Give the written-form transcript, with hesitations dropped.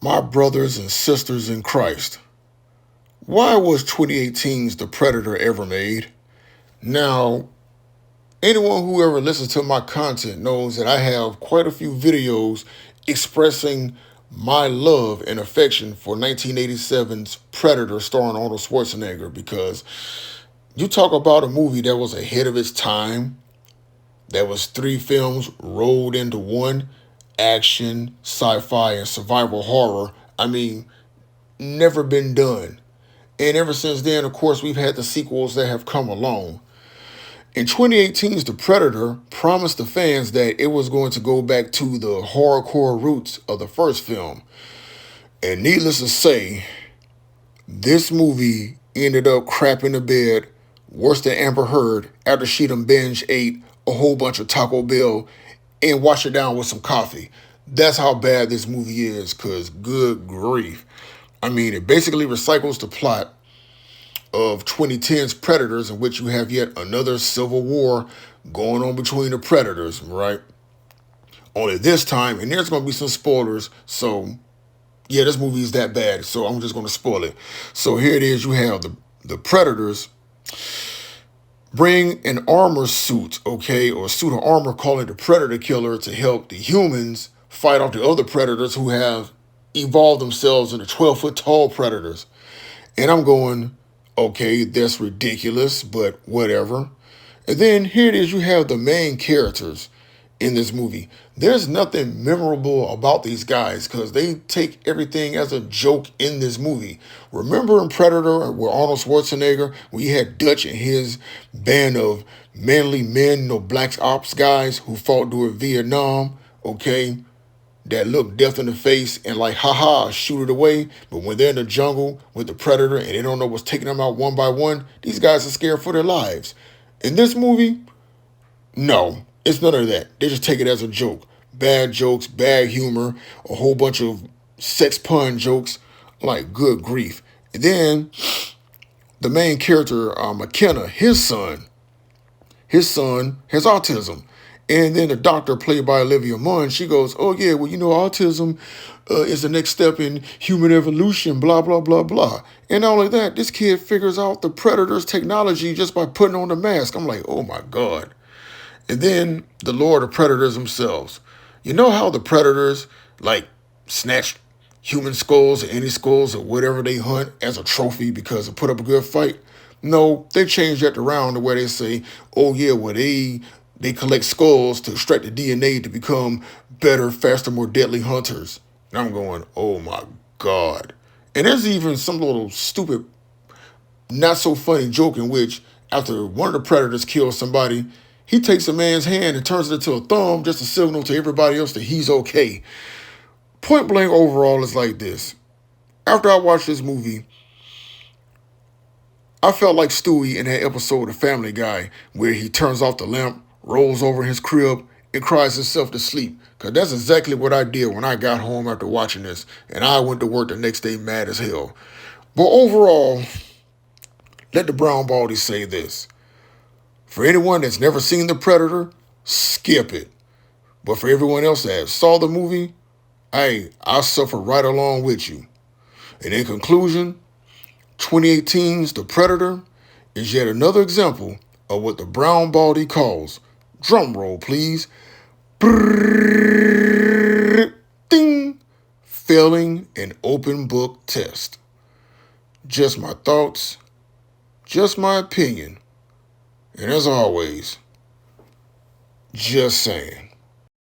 My brothers and sisters in Christ, why was 2018's The Predator ever made? Now, anyone who ever listens to my content knows that I have quite a few videos expressing my love and affection for 1987's Predator starring Arnold Schwarzenegger, because you talk about a movie that was ahead of its time, that was three films rolled into one: action, sci-fi, and survival horror. I mean, never been done. And ever since then, of course, we've had the sequels that have come along. In 2018's The Predator promised the fans that it was going to go back to the hardcore roots of the first film. And needless to say, this movie ended up crapping the bed worse than Amber Heard after she done binge ate a whole bunch of Taco Bell and washed it down with some coffee. That's how bad this movie is, because good grief. I mean, it basically recycles the plot of 2010's Predators, in which you have yet another civil war going on between the Predators, right? Only this time, and there's going to be some spoilers, so yeah, this movie is that bad, so I'm just going to spoil it. So here it is, you have the Predators bring an armor suit, okay, or a suit of armor, call it the Predator Killer, to help the humans fight off the other Predators who have evolved themselves into 12-foot tall Predators. And I'm going, okay, that's ridiculous, but whatever. And then here it is, you have the main characters in this movie. There's nothing memorable about these guys because they take everything as a joke in this movie. Remember in Predator with Arnold Schwarzenegger, when you had Dutch and his band of manly men, black ops guys who fought during Vietnam, okay? That look death in the face and like, haha, shoot it away. But when they're in the jungle with the Predator and they don't know what's taking them out one by one, these guys are scared for their lives. In this movie, no, it's none of that. They just take it as a joke. Bad jokes, bad humor, a whole bunch of sex pun jokes. Like, good grief. And then the main character, McKenna, his son has autism. And then the doctor, played by Olivia Munn, she goes, oh yeah, well, autism is the next step in human evolution, blah, blah, blah, blah. And not only that, this kid figures out the Predator's technology just by putting on the mask. I'm like, oh my God. And then the Lord of Predators themselves. You know how the Predators, like, snatch human skulls or any skulls or whatever they hunt as a trophy because they put up a good fight? No, they changed that around to where they say, oh yeah, well, they collect skulls to extract the DNA to become better, faster, more deadly hunters. And I'm going, oh my God. And there's even some little stupid, not so funny joke in which after one of the Predators kills somebody, he takes a man's hand and turns it into a thumb just to signal to everybody else that he's okay. Point blank overall is like this. After I watched this movie, I felt like Stewie in that episode of Family Guy where he turns off the lamp, rolls over in his crib, and cries himself to sleep. Because that's exactly what I did when I got home after watching this, and I went to work the next day mad as hell. But overall, let the brown baldy say this. For anyone that's never seen The Predator, skip it. But for everyone else that saw the movie, hey, I suffer right along with you. And in conclusion, 2018's The Predator is yet another example of what the brown baldy calls, drum roll please, brrrr, ding, failing an open book test. Just my thoughts, just my opinion, and as always, just saying.